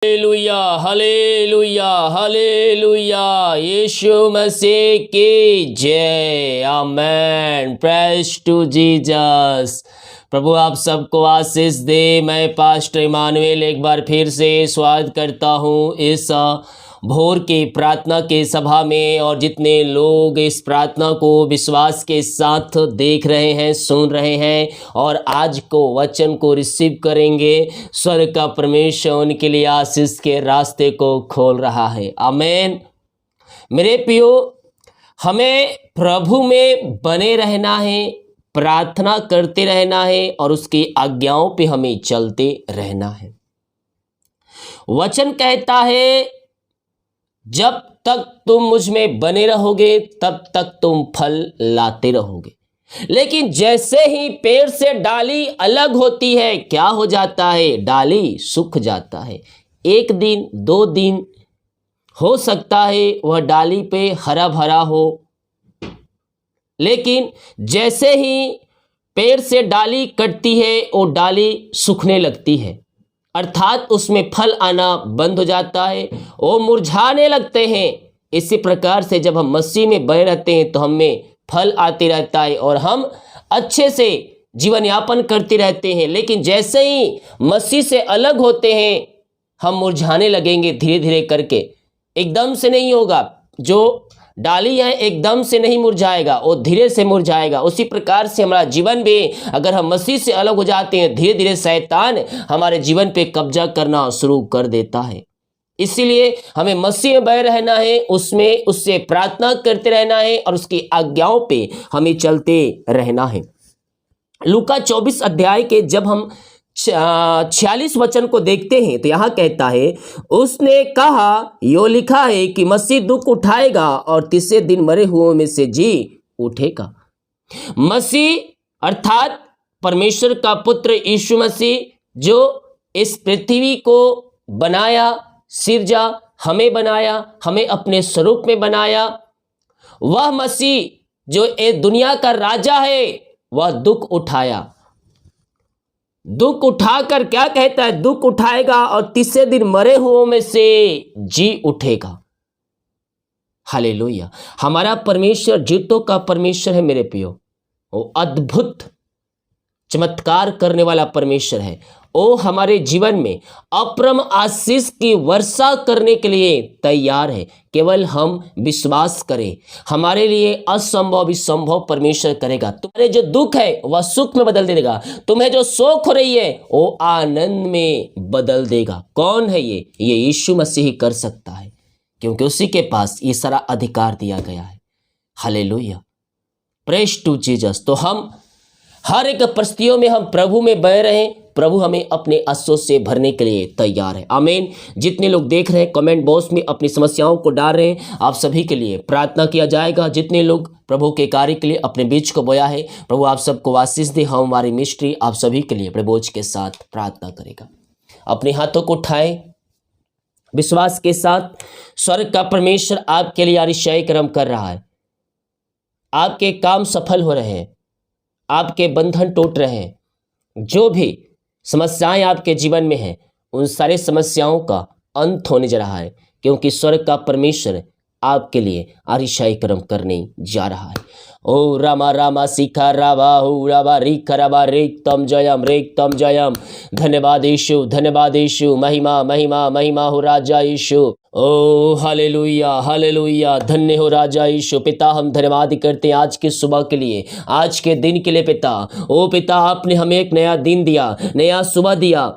Hallelujah हालेलुया हालेलुया, यीशु मसीह की जय, आमेन। Praise to Jesus. प्रभु आप सबको आशीष दे। मैं पास्टर इमानुएल एक बार फिर से स्वागत करता हूँ इस भोर की प्रार्थना के सभा में, और जितने लोग इस प्रार्थना को विश्वास के साथ देख रहे हैं, सुन रहे हैं और आज को वचन को रिसीव करेंगे, स्वर्ग का परमेश्वर उनके लिए आशीष के रास्ते को खोल रहा है। आमीन। मेरे प्रियो, हमें प्रभु में बने रहना है, प्रार्थना करते रहना है और उसकी आज्ञाओं पे हमें चलते रहना है। वचन कहता है जब तक तुम मुझ में बने रहोगे तब तक तुम फल लाते रहोगे। लेकिन जैसे ही पेड़ से डाली अलग होती है, क्या हो जाता है? डाली सूख जाता है। एक दिन 2 दिन हो सकता है वह डाली पे हरा भरा हो, लेकिन जैसे ही पेड़ से डाली कटती है वो डाली सूखने लगती है, अर्थात उसमें फल आना बंद हो जाता है, वो मुरझाने लगते हैं। इसी प्रकार से जब हम मसीह में बने रहते हैं तो हमें फल आते रहता है और हम अच्छे से जीवन यापन करते रहते हैं। लेकिन जैसे ही मसीह से अलग होते हैं हम मुरझाने लगेंगे धीरे धीरे करके। एकदम से नहीं होगा, जो डाली है एकदम से नहीं मुरझाएगा, वो धीरे से मुरझाएगा। उसी प्रकार से हमारा जीवन भी, अगर हम मसीह से अलग हो जाते हैं, धीरे धीरे शैतान हमारे जीवन पे कब्जा करना शुरू कर देता है। इसीलिए हमें मसीह में बने रहना है, उसमें उससे प्रार्थना करते रहना है और उसकी आज्ञाओं पे हमें चलते रहना है। लूका 24 अध्याय के जब हम 46 वचन को देखते हैं तो यहाँ कहता है, उसने कहा यो लिखा है कि मसीह दुख उठाएगा और तीसरे दिन मरे हुओं में से जी उठेगा। मसीह अर्थात परमेश्वर का पुत्र यीशु मसीह, जो इस पृथ्वी को बनाया, सिरजा, हमें बनाया, हमें अपने स्वरूप में बनाया, वह मसीह जो ये दुनिया का राजा है, वह दुख उठाया। दुख उठाकर क्या कहता है? दुख उठाएगा और तीसरे दिन मरे हुओं में से जी उठेगा। हालेलुया। हमारा परमेश्वर जीतों का परमेश्वर है मेरे प्रियो। वो अद्भुत चमत्कार करने वाला परमेश्वर है। वो हमारे जीवन में अपरम आशीष की वर्षा करने के लिए तैयार है। केवल हम विश्वास करें, हमारे लिए असंभव भी संभव परमेश्वर करेगा। तुम्हारे जो दुख है वह सुख में बदल देगा, तुम्हें जो शोक हो रही है वो आनंद में बदल देगा। कौन है ये यीशु मसीह ही कर सकता है, क्योंकि उसी के पास ये सारा अधिकार दिया गया है। Hallelujah, praise to Jesus. तो हम हर एक परिस्थितियों में हम प्रभु में बने रहें, प्रभु हमें अपने आशीषों से भरने के लिए तैयार है। आमीन। जितने लोग देख रहे हैं कमेंट बॉक्स में अपनी समस्याओं को डाल रहे हैं, आप सभी के लिए प्रार्थना किया जाएगा। जितने लोग प्रभु के कार्य के लिए अपने बीच को बोया है, प्रभु आप सबको आशीष दे। हम हमारी मिस्ट्री आप सभी के लिए प्रभु के साथ प्रार्थना करेगा। अपने हाथों को उठाएं विश्वास के साथ। स्वर्ग का परमेश्वर आपके लिए आशीष कर्म कर रहा है। आपके काम सफल हो रहे हैं, आपके बंधन टूट रहे हैं। जो भी समस्याएं आपके जीवन में हैं, उन सारे समस्याओं का अंत होने जा रहा है, क्योंकि स्वर्ग का परमेश्वर आपके लिए आशीष कर्म करने जा रहा है। ओ रामा रामा शिखा रावा हो रावा रिख रावा रेख तम जयम रेख तम जयम। धन्यवाद यीशु, धन्यवाद यीशु। महिमा महिमा महिमा हो राजा यीशु। ओ हालेलुया हालेलुया, धन्य हो राजा यीशु। पिता हम धन्यवाद करते हैं आज की सुबह के लिए, आज के दिन के लिए। पिता, ओ पिता, आपने हमें एक नया दिन दिया, नया सुबह दिया,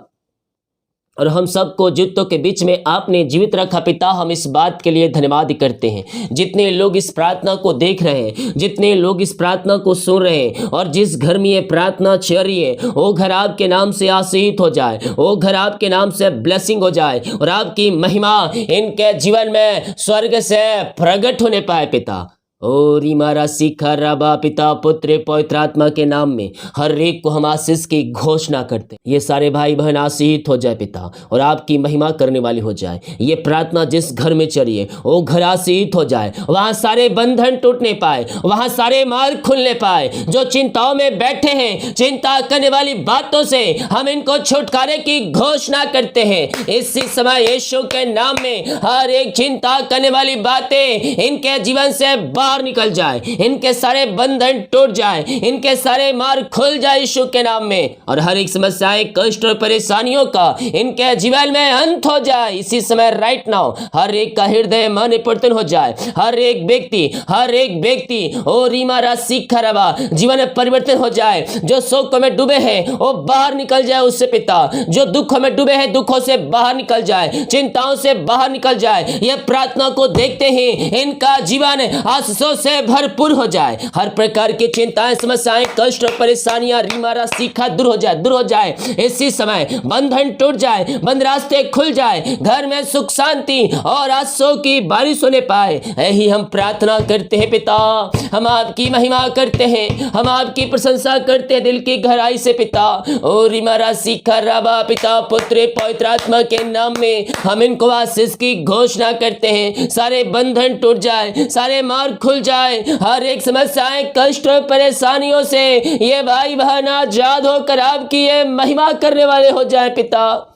और हम सबको जीवितों के बीच में आपने जीवित रखा। पिता, हम इस बात के लिए धन्यवाद करते हैं। जितने लोग इस प्रार्थना को देख रहे हैं, जितने लोग इस प्रार्थना को सुन रहे हैं, और जिस घर में ये प्रार्थना चल रही है, वो घर आपके नाम से आशीषित हो जाए, वो घर आपके नाम से ब्लेसिंग हो जाए, और आपकी महिमा इनके जीवन में स्वर्ग से प्रकट होने पाए। पिता, ओ रीमारा सीखा रबा, पिता पुत्र पवित्र आत्मा के नाम में हर एक को हम आशीष की घोषणा करते। ये सारे भाई बहन आशीषित हो जाए पिता, और आपकी महिमा करने वाली हो जाए। ये प्रार्थना जिस घर में चलिए वो घर आशीषित हो जाए, वहाँ सारे बंधन टूटने पाए, वहाँ सारे मार्ग खुलने पाए। जो चिंताओं में बैठे हैं, चिंता करने वाली बातों से हम इनको छुटकारे की घोषणा करते हैं इसी समय यीशु के नाम में। हर एक चिंता करने वाली बातें इनके जीवन से बाहर निकल जाए, इनके सारे बंधन टूट जाए, इनके सारे मार्ग खुल जाए यीशु के नाम में, और हर एक समस्याएं कष्ट और परेशानियों का इनके जीवन में अंत हो जाए इसी समय। राइट नाउ हर एक का हृदय मन परिवर्तन हो जाए। हर एक व्यक्ति ओ रीमा राशि खराबा जीवन में परिवर्तन हो जाए। जो शोक में डूबे हैं वो बाहर निकल जाए उससे पिता। जो दुखों में डूबे हैं दुखों से बाहर निकल जाए, चिंताओं से बाहर निकल जाए। यह प्रार्थना को देखते ही इनका जीवन आशीषों से भरपूर हो जाए। हर प्रकार की चिंताएं, समस्याएं, कष्ट और परेशानियां रीमारा सीखा दूर हो जाए इसी समय। बंधन टूट जाए, बंद रास्ते खुल जाए, घर में सुख शांति और आशीषों की बारिश होने पाए। यही हम प्रार्थना करते हैं पिता। हम आपकी महिमा करते हैं, हम आपकी प्रशंसा करते हैं दिल की गहराई से पिता। ओ रीमारा सीखा राबा, पिता पुत्र पवित्र आत्मा के नाम में हम इनको आशीष की घोषणा करते हैं। सारे बंधन टूट जाए, सारे मार्ग खुल जाए। हर एक समस्याएं, कष्ट और परेशानियों से ये भाई बहन आजाद होकर आपकी ये महिमा करने वाले हो जाए पिता।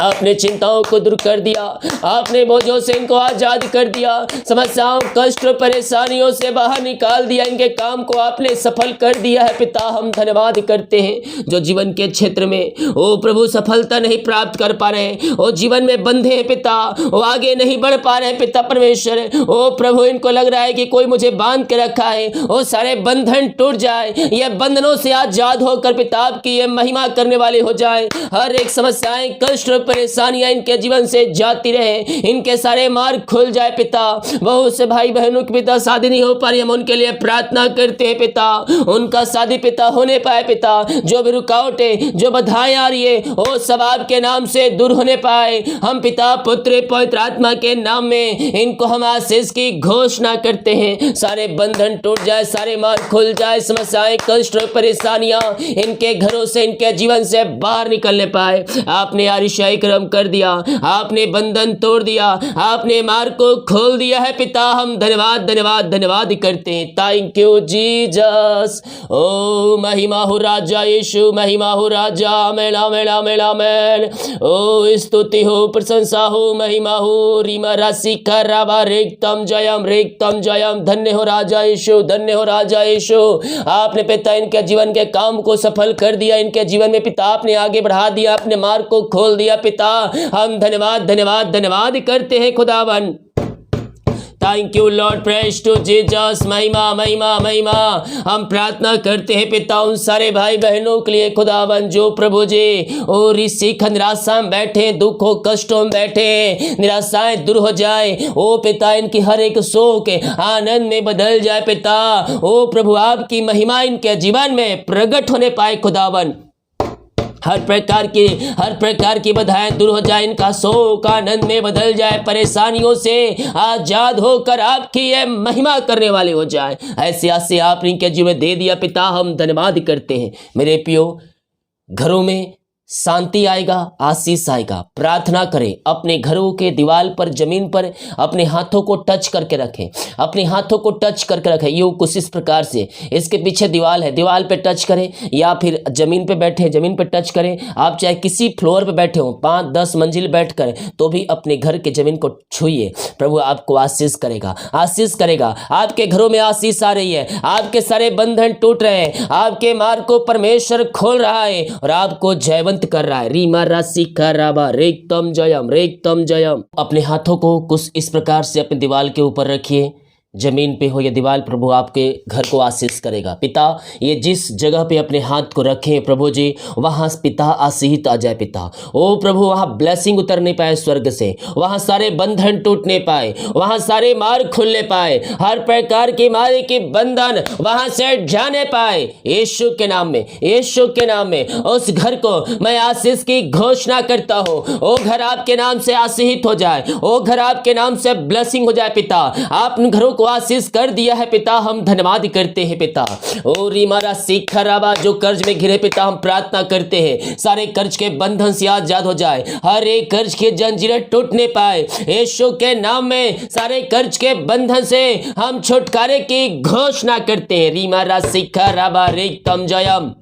आपने चिंताओं को दूर कर दिया, आपने बोझों से इनको आजाद कर दिया, समस्याओं, कष्ट और परेशानियों से बाहर निकाल दिया। इनके काम को आपने सफल कर दिया है पिता। हम धन्यवाद करते हैं। जो जीवन के क्षेत्र में ओ प्रभु सफलता नहीं प्राप्त कर पा रहे हैं, वो जीवन में बंधे हैं पिता, वो आगे नहीं बढ़ पा रहे हैं पिता परमेश्वर। ओ प्रभु इनको लग रहा है कि कोई मुझे बांध के रखा है, वो सारे बंधन टूट जाए। ये बंधनों से आजाद होकर पिता आपकी ये महिमा करने वाले हो जाए। हर एक समस्याएं, कष्ट और परेशानियां इनके जीवन से जाती रहे, इनके सारे मार्ग खुल जाए पिता। बहुत से भाई बहनों की पिता शादी नहीं हो पा रही, हम उनके लिए प्रार्थना करते हैं पिता। उनका शादी पिता होने पाए पिता। जो भी रुकावटें, जो बाधाएं आ रही है वो सब आपके नाम से दूर होने पाए। हम पिता पुत्र पवित्र आत्मा के नाम में इनको हम आशीष की घोषणा करते हैं। सारे बंधन टूट जाए, सारे मार्ग खुल जाए, समस्याएं, कष्ट और परेशानियां इनके घरों से, इनके जीवन से बाहर निकलने पाए। आपने आरिशाई कर्म कर दिया, आपने बंधन तोड़ दिया, आपने मार्ग को खोल दिया है पिता। हम धन्यवाद करते हैं। Thank you Jesus. ओ महिमा हो राजा यीशु, महिमा हो राजा, मेला मेला मेला मैन। ओ स्तुति हो, प्रशंसा हो, महिमा हो। रीमा राशि खराबा रेक्तम जयम। धन्य हो राजा यीशु, धन्य हो राजा यीशु। आपने पिता इनके जीवन के काम को सफल कर दिया। इनके जीवन में पिता आपने आगे बढ़ा दिया, अपने मार्ग को खोल दिया पिता। हम धन्यवाद करते हैं खुदावन। Thank you Lord, praise to Jesus. महिमा। हम प्रार्थना करते हैं पिता उन सारे भाई बहनों के लिए खुदावन जो प्रभु जी और इस निराशा में बैठे, दुखों कष्टों में बैठे, निराशाएं दूर हो जाए। ओ पिता इनकी हर एक शोक आनंद में बदल जाए पिता। ओ प्रभु आपकी महिमा इनके जीवन में प्रकट होने पाए खुदावन। हर प्रकार की बाधाएं दूर हो जाए, इनका शोक आनंद में बदल जाए, परेशानियों से आजाद होकर आपकी ये महिमा करने वाले हो जाए। ऐसे आसे आपने इनके जीवन दे दिया पिता। हम धन्यवाद करते हैं। मेरे प्रियो, घरों में शांति आएगा, आशीष आएगा। प्रार्थना करें, अपने घरों के दीवार पर, जमीन पर अपने हाथों को टच करके रखें, अपने हाथों को टच करके रखें। यूं कुछ इस प्रकार से, इसके पीछे दीवार है, दीवार पे टच करें, या फिर जमीन पे बैठे, जमीन पे टच करें। आप चाहे किसी फ्लोर पे बैठे हो, 5-10 मंजिल बैठ कर, तो भी अपने घर के जमीन को छूइए। प्रभु आपको आशीष करेगा। आपके घरों में आशीष आ रही है, आपके सारे बंधन टूट रहे हैं, आपके मार्ग को परमेश्वर खोल रहा है और आपको जयवंत कर रहा है। रीमा राशि खराबा रेक्तम जयम। अपने हाथों को कुछ इस प्रकार से अपने दीवार के ऊपर रखिए, जमीन पे हो या दीवार, प्रभु आपके घर को आशीष करेगा। पिता ये जिस जगह पे अपने हाथ को रखें प्रभु जी, वहाँ पिता आशीष आ जाए पिता। ओ प्रभु वहाँ ब्लेसिंग उतरने पाए स्वर्ग से, वहाँ सारे बंधन टूटने पाए, वहाँ सारे मार्ग खुलने पाए, हर प्रकार की मारे की बंधन वहाँ से जाने पाए। यीशु के नाम में उस घर को मैं आशीष की घोषणा करता हूँ। ओ घर आपके नाम से आशीषित हो जाए, ओ घर आपके नाम से ब्लेसिंग हो जाए पिता। आप घरों हमको आशीष कर दिया है पिता, हम धन्यवाद करते हैं पिता। ओ रीमारा सीखा राबा, जो कर्ज में घिरे पिता, हम प्रार्थना करते हैं सारे कर्ज के बंधन से आजाद हो जाए, हर एक कर्ज के जंजीरें टूटने पाए यीशु के नाम में। सारे कर्ज के बंधन से हम छुटकारे की घोषणा करते हैं। रीमारा सीखा राबा रेतम जयम,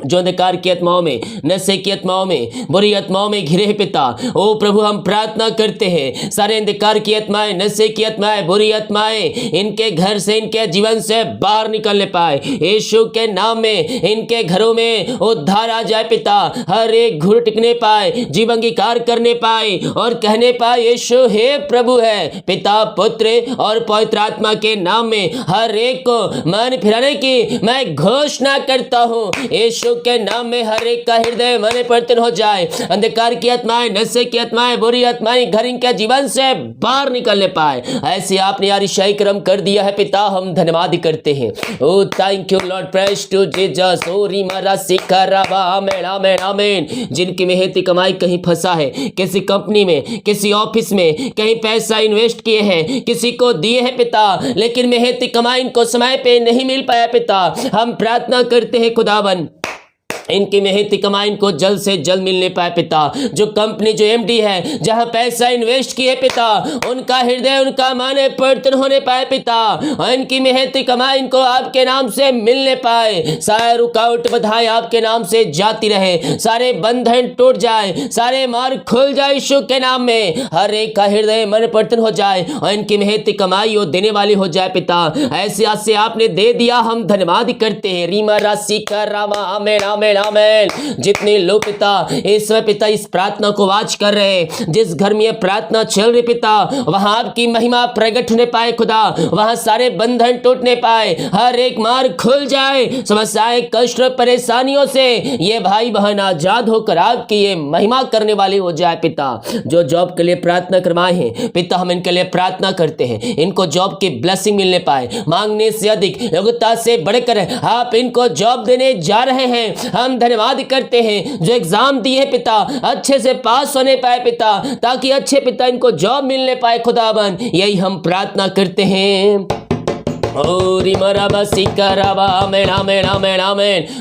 जो अंधकार की आत्माओं में, नशे की आत्माओं में, बुरी आत्माओं में घिरे हैं पिता, ओ प्रभु हम प्रार्थना करते हैं सारे अंधकार की आत्माएं, नशे की आत्माएं, बुरी आत्माएं इनके घर से, इनके जीवन से बाहर निकलने पाए यीशु के नाम में। इनके घरों में उद्धार आ जाए पिता, हर एक घुर टिकने पाए, जीवन अंगीकार करने पाए और कहने पाए यीशु हे प्रभु है। पिता, पुत्र और पवित्र आत्मा के नाम में हर एक को मन फिराने की मैं घोषणा करता हूँ यीशु के नाम में। हर एक का हृदय मन परिवर्तन हो जाए, अंधकार की आत्माएं, नशे की आत्माएं, बुरी आत्माएं घर इनके जीवन से बाहर निकलने पाए। ऐसे आपने यारिशाई कर्म कर दिया है पिता, हम धन्यवाद करते हैं। Oh thank you Lord, praise to Jesus. ओ रीमारा सीखा राबा, आमेन आमेन आमेन। जिनकी मेहनती कमाई कहीं फंसा है, किसी कंपनी में, किसी ऑफिस में, कहीं पैसा इन्वेस्ट किए हैं, किसी को दिए हैं पिता, लेकिन मेहनती कमाई इनको समय पे नहीं मिल पाया पिता, हम प्रार्थना करते हैं खुदावन इनकी मेहनती कमाई इनको जल्द से जल्द मिलने पाए पिता। जो कंपनी, जो एमडी है, जहां पैसा इन्वेस्ट किए पिता, उनका हृदय, उनका मन परिवर्तन होने पाए पिता, और इनकी मेहनती कमाई इनको आपके नाम से मिलने पाए। सारे रुकावट बधाई आपके नाम से जाती रहे, सारे बंधन टूट जाए, सारे मार्ग खुल जाए यीशु के नाम में। हर एक का हृदय मन परिवर्तन हो जाए और इनकी मेहनती कमाई वो देने वाली हो जाए पिता। ऐसे आज से आपने दे दिया, हम धन्यवाद करते हैं। रीमा राशि का रामा, आमेन आमेन आमेन। जितने लोग पिता इस समय पिता इस प्रार्थना को वाच कर रहे हैं, जिस घर में ये प्रार्थना चल रही पिता, वहां आपकी महिमा प्रकट होने पाए खुदा, वहां सारे बंधन टूटने पाए, हर एक मार्ग खुल जाए, समस्याएं, कष्ट, परेशानियों से ये भाई बहन आजाद होकर आपकी ये महिमा करने वाले हो जाए पिता। जो जॉब के लिए प्रार्थना करवाए हैं पिता, हम इनके लिए प्रार्थना करते हैं, इनको जॉब की ब्लेसिंग मिलने पाए, मांगने से अधिक, योग्यता से बढ़कर आप इनको जॉब देने जा रहे हैं। हम धन्यवाद करते हैं जो एग्जाम दिए पिता, अच्छे से पास होने पाए पिता, ताकि अच्छे पिता इनको जॉब मिलने पाए खुदावन, यही हम प्रार्थना करते हैं।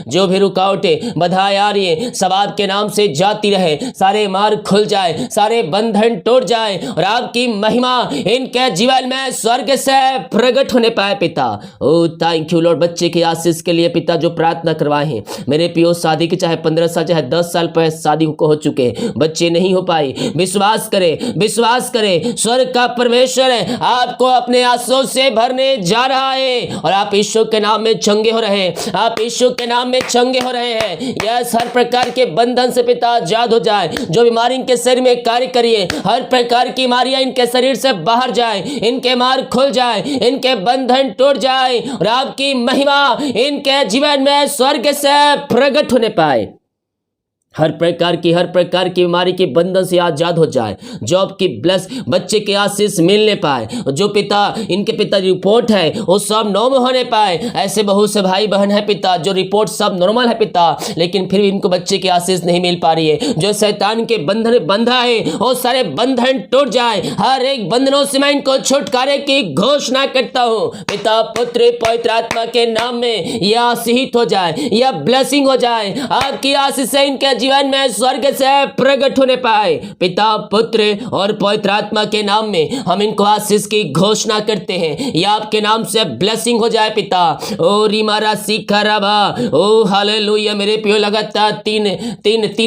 जो भी रुकावटें बधाई आ रही है सब आपके नाम से जाती रहे, सारे मार्ग खुल जाए, सारे बंधन टूट जाए और आपकी महिमा इनके जीवन में स्वर्ग से प्रकट होने पाए पिता। ओ थैंक यू लॉर्ड। बच्चे की आशीष के लिए पिता जो प्रार्थना करवाए हैं मेरे पियो, शादी के चाहे 15 साल चाहे 10 साल पहले शादी को हो चुके, बच्चे नहीं हो पाई, विश्वास करें, विश्वास करें, स्वर्ग का परमेश्वर है आपको अपने आंसुओं से भरने जा रहा है और आप यीशु के नाम में चंगे हो रहे हैं, आप यीशु के नाम में चंगे हो रहे हैं। यस, हर प्रकार के बंधन से पिता आजाद हो जाए, जो बीमारी इनके शरीर में कार्य करिए, हर प्रकार की बीमारियां इनके शरीर से बाहर जाए, इनके मार्ग खुल जाए, इनके बंधन टूट जाए और आपकी महिमा इनके जीवन में स्वर्ग से प्रकट होने पाए। हर प्रकार की बीमारी के बंधन से आजाद हो जाए, जॉब की ब्लेस, बच्चे के आशीष मिलने पाए, जो पिता इनके पिता रिपोर्ट है वो सब नॉर्मल होने पाए। ऐसे बहुत से भाई बहन है पिता जो रिपोर्ट सब नॉर्मल है पिता, लेकिन फिर भी इनको बच्चे की आशीष नहीं मिल पा रही है। जो शैतान के बंधन बंधा है वो सारे बंधन टूट जाए, हर एक बंधनों से मैं इनको छुटकारे की घोषणा करता हूँ पिता, पुत्र, पवित्र आत्मा के नाम में। यह आशीषित हो जाए, यह ब्लेसिंग हो जाए, आपकी आशीष से इनके जीवन में स्वर्ग से प्रकट होने पाए पिता, पुत्र और पवित्र आत्मा के नाम में। हम इनको आशीष की घोषणा करते हैं, यह आपके नाम से ब्लेसिंग हो जाए पिता। ओ रीमारा सीखा रबा, ओ हालेलुया। मेरे प्रियो लगातार तीन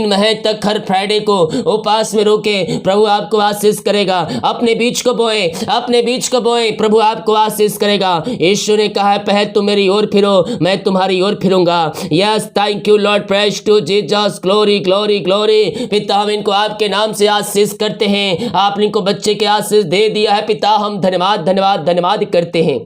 महीने तक हर फ्राइडे को उपास में रोके, प्रभु आपको आशीष करेगा। अपने बीच को बोए, अपने बीच को बोए, प्रभु आपको आशीष करेगा। यीशु ने कहा है पहले तुम मेरी ओर फिरो, मैं तुम्हारी ओर फिरूंगा। Yes, thank you Lord, praise to Jesus, glory glory glory. पिता, हम इनको आपके नाम से आशीष करते हैं, आपने इनको बच्चे के आशीष दे दिया है पिता, हम धन्यवाद धन्यवाद धन्यवाद करते हैं।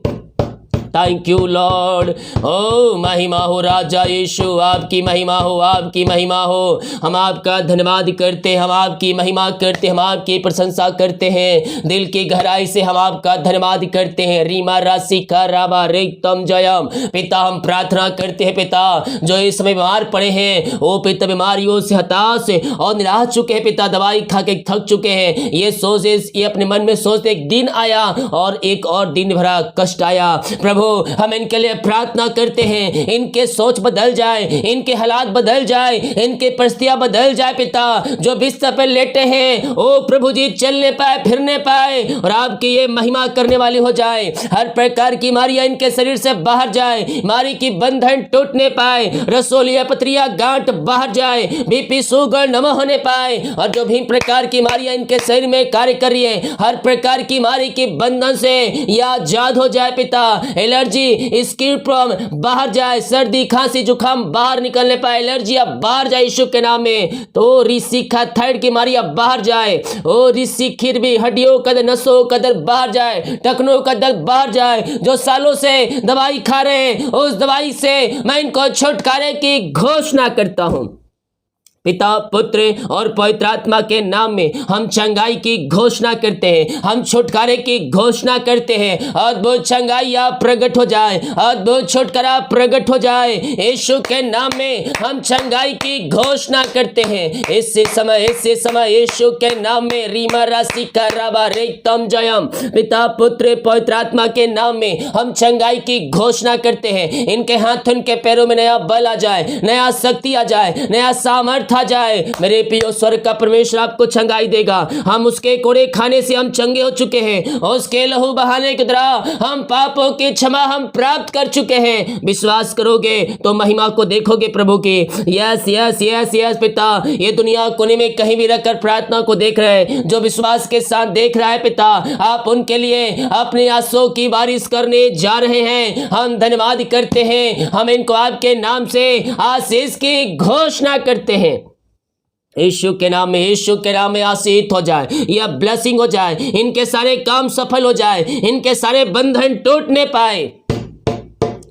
Thank you Lord. ओ महिमा हो राजा यीशु, आपकी महिमा हो, आपकी महिमा हो। हम आपका धन्यवाद करते हैं, हम आपकी महिमा करते हैं, हम आपकी प्रशंसा करते हैं। दिल की गहराई से हम आपका धन्यवाद करते हैं। रीमा राशि का राबा रेतम जयम। पिता हम प्रार्थना करते हैं पिता, जो इस समय बीमार पड़े हैं, ओ पिता बीमारियों से हताश और निराश चुके हैं पिता, दवाई खा के थक चुके हैं। ये अपने मन में सोचते एक दिन आया और एक और दिन भरा कष्ट आया। प्रभु हम इनके लिए प्रार्थना करते हैं, इनके सोच बदल जाए, इनके हालात बदल जाए, इनके परिस्थितियां बदल जाए पिता। जो बिस्तर पर लेटे हैं ओ प्रभु जी चलने पाए, फिरने पाए और आपकी ये महिमा करने वाली हो जाए। हर प्रकार की बीमारियां इनके शरीर से बाहर जाए, बीमारी की बंधन टूटने पाए, रसोलिया पथरिया गांठ बाहर जाए, बीपी शुगर नम होने पाए। और जो भी प्रकार की बीमारियां इनके शरीर में कार्य कर रही है, हर प्रकार की बीमारी की बंधन से या आजाद हो जाए पिता। एलर्जी स्किन प्रॉब्लम बाहर जाए, सर्दी खांसी जुकाम बाहर निकलने पाए, एलर्जी अब बाहर जाए यीशु के नाम में। तो ऋषिका थायराइड की बीमारी अब बाहर जाए, ओ ऋषि खिरबी हड्डियों का दर्द, नसों का दर्द बाहर जाए, टखनों का दर्द बाहर जाए। जो सालों से दवाई खा रहे हैं उस दवाई से मैं इनको छुटकारे की घोषणा करता हूं। पिता पुत्र और पवित्र आत्मा के नाम में हम चंगाई की घोषणा करते हैं, हम छुटकारे की घोषणा करते हैं। अद्भुत चंगाई आप प्रकट हो जाए, अद्भुत छुटकारा प्रकट हो जाए यीशु के नाम में हम चंगाई की घोषणा करते हैं। इसी समय यीशु के नाम में रीमा राशि का राबा रेतम जयम। पिता पुत्र पवित्र आत्मा के नाम में हम चंगाई की घोषणा करते हैं। इनके हाथ उनके पैरों में नया बल आ जाए, नया शक्ति आ जाए, नया सामर्थ्य आ जाए। मेरे प्रियो स्वर्ग का परमेश्वर आपको चंगाई देगा। हम उसके कोड़े खाने से हम चंगे हो चुके हैं, उसके लहू बहाने के द्वारा हम पापों की क्षमा हम प्राप्त कर चुके हैं। विश्वास करोगे तो महिमा को देखोगे प्रभु की। यस यस यस यस पिता, ये दुनिया कोने में कहीं भी रखकर प्रार्थना को देख रहे हैं, जो विश्वास के साथ देख रहा है पिता, आप उनके लिए अपने आंसुओं की बारिश करने जा रहे हैं। हम धन्यवाद करते हैं, हम इनको आपके नाम से आशीष की घोषणा करते हैं। यीशु के नाम में, यीशु के नाम में आशीष हो जाए, यह ब्लेसिंग हो जाए, इनके सारे काम सफल हो जाए, इनके सारे बंधन टूटने पाए।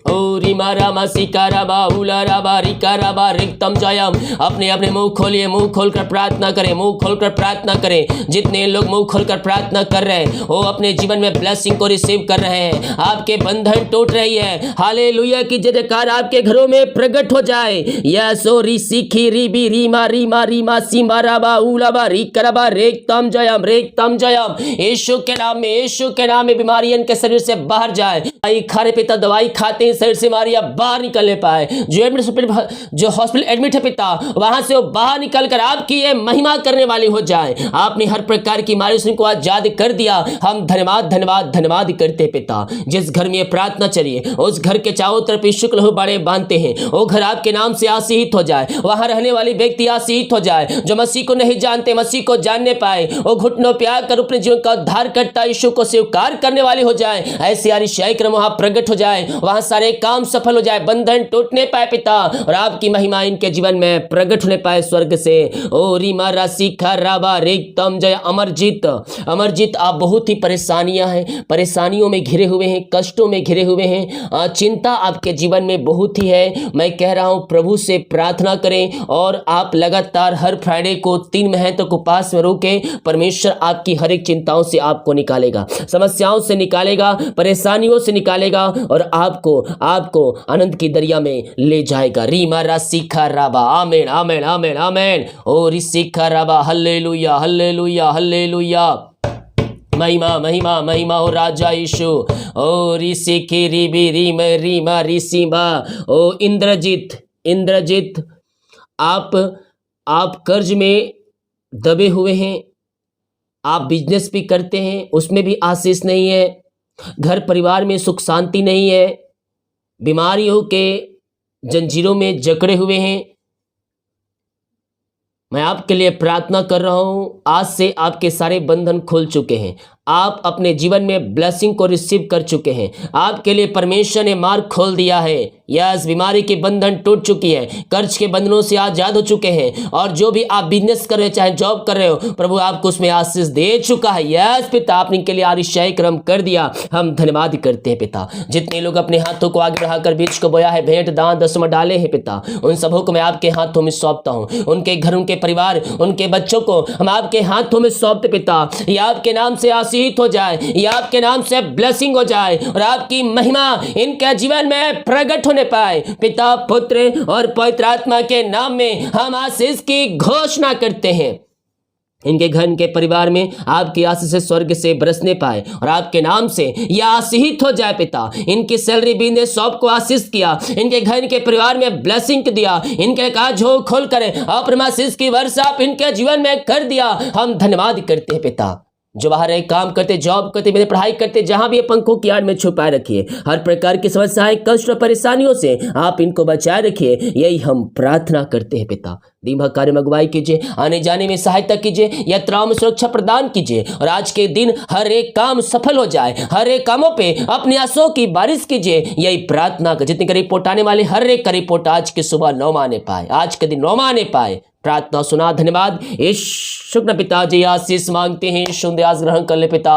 ओ रीमा रामा सिकारा बाहुला राबा रिकारा बा रिक्तम जयम। अपने अपने मुंह खोलिए, मुंह खोलकर प्रार्थना करें, मुंह खोलकर प्रार्थना करें। जितने लोग मुंह खोलकर प्रार्थना कर रहे हैं वो अपने जीवन में ब्लेसिंग को रिसीव कर रहे हैं। आपके बंधन टूट रही है। हालेलुया की जयकार आपके घरों में प्रकट हो जाए। यस ओ ऋषि रीबी रीमा रीमा रीमा सीमा राबा उलाबा रिकराबा रेक्तम जयम, रेक्तम जयम। यीशु के नाम में, यीशु के नाम में बीमारी इनके शरीर से बाहर जाए। दवाई खा रहे पिता, दवाई खाते हैं शरीर से बीमारियां बाहर निकलने पाए। जो हॉस्पिटल एडमिट है पिता, वहां से वो बाहर निकलकर आपकी ये महिमा करने वाली हो जाए। आपने हर प्रकार की बीमारी को आजाद कर दिया। हम धन्यवाद धन्यवाद धन्यवाद करते पिता। जिस घर में ये प्रार्थना चलिए उस घर के चारों तरफ शुक्ल हो बड़े बांधते हैं, वो घर आपके नाम से आशीषित हो जाए। वहां रहने वाली व्यक्ति आशीषित हो जाए। जो मसीह को नहीं जानते मसीह को जानने पाए, वो घुटनों पे आकर अपने जीवन का उद्धार करता यीशु को स्वीकार करने वाली हो जाए। ऐसी आरिशाई क्रम वहां प्रकट हो जाए, वहां सारे काम सफल हो जाए, बंधन टूटने पाए पिता, और आपकी महिमा इनके जीवन में प्रकट होने पाए स्वर्ग से। ओ रीमा राशि खा राबा रेतम जय। अमरजीत, अमरजीत आप बहुत ही परेशानियां हैं, परेशानियों में घिरे हुए हैं, कष्टों में घिरे हुए हैं, चिंता आपके जीवन में बहुत ही है। मैं कह रहा हूं प्रभु से प्रार्थना करें और आप लगातार हर फ्राइडे को 3 महीने तक उपवास में रुके। परमेश्वर आपकी हर एक चिंताओं से आपको निकालेगा, समस्याओं से निकालेगा, परेशानियों से निकालेगा और आपको आनंद की दरिया में ले जाएगा। रीमा राशिखा राबा। आमेन आमेन आमेन आमेन। ओ रिशिखा राबा। हल्लेलुया हल्लेलुया हल्लेलुया। महिमा महिमा महिमा हो राजा यीशु। ओ ऋषिखी रिबी रीम रीमा ऋषिमा। ओ इंद्रजीत, इंद्रजीत आप कर्ज में दबे हुए हैं, आप बिजनेस भी करते हैं उसमें भी आशीष नहीं है, घर परिवार में सुख शांति नहीं है, बीमारियों के जंजीरों में जकड़े हुए हैं। मैं आपके लिए प्रार्थना कर रहा हूं, आज से आपके सारे बंधन खुल चुके हैं। आप अपने जीवन में ब्लेसिंग को रिसीव कर चुके हैं। आपके लिए परमेश्वर ने मार्ग खोल दिया है। यस, बीमारी के बंधन टूट चुकी है, कर्ज के बंधनों से आजाद हो चुके हैं, और जो भी आप बिजनेस कर रहे हो, चाहे जॉब कर रहे हो, प्रभु आपको उसमें आशीष दे चुका है। यस पिता, आपने इनके लिए आरिशाई क्रम कर दिया। हम धन्यवाद करते हैं पिता। जितने लोग अपने हाथों को आगे बढ़ाकर बीज को बोया है, भेंट दान दसवां डाले हैं पिता, उन सबों को मैं आपके हाथों में सौंपता हूँ। उनके घर, उनके परिवार, उनके बच्चों को हम आपके हाथों में सौंपते पिता। ये आपके नाम से आशीष हो जाए, ये आपके नाम से ब्लेसिंग हो जाए, और आपकी महिमा इनके जीवन में प्रकट होने पाए। पिता, पुत्र और पवित्र आत्मा के नाम में हम आशीष की घोषणा करते हैं। इनके घर, इनके परिवार में आपकी आशीष से स्वर्ग से बरसने पाए, और आपके नाम से यह आशीषित हो जाए पिता। इनकी सैलरी भी ने सबको आशीष किया, इनके घर, इनके परिवार में ब्लेसिंग दिया, इनके काज हो खोल कर अपना आशीष की वर्षा आप इनके जीवन में कर दिया। हम धन्यवाद करते हैं पिता। जो बाहर एक काम करते, जॉब करते, मेरे पढ़ाई करते, जहां भी ये पंखों की आड़ में छुपाए रखिए, हर प्रकार की समस्याएं, कष्ट और परेशानियों से आप इनको बचाए रखिए। यही हम प्रार्थना करते हैं पिता। दिन भर कार्य में अगुवाई कीजिए, आने जाने में सहायता कीजिए, यात्राओं में सुरक्षा प्रदान कीजिए, और आज के दिन हर एक काम सफल हो जाए। हर एक कामों पे अपनी आंसुओं की बारिश कीजिए। यही प्रार्थना कर, जितनी का रिपोर्ट आने वाले हर एक का रिपोर्ट आज की सुबह 9 आने पाए, आज के दिन 9 आने पाए। प्रार्थना सुना, धन्यवाद। इस शुक्र पिताजी आशीष मांगते हैं, शुद्धास ग्रहण कर ले पिता,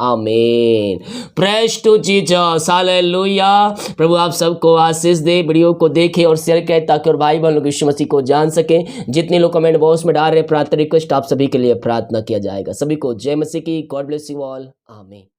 आमीन। प्रेज टू जीसस, हालेलुया। प्रभु आप सबको आशीष दे। वीडियो को देखें और शेयर करें, ताकि और भाई बहन लोग यीशु मसीह को जान सकें। जितने लोग कमेंट बॉक्स में डाल रहे हैं प्रार्थना रिक्वेस्ट, आप सभी के लिए प्रार्थना किया जाएगा। सभी को जय मसीह की। गॉड ब्लेस यू ऑल, आमीन।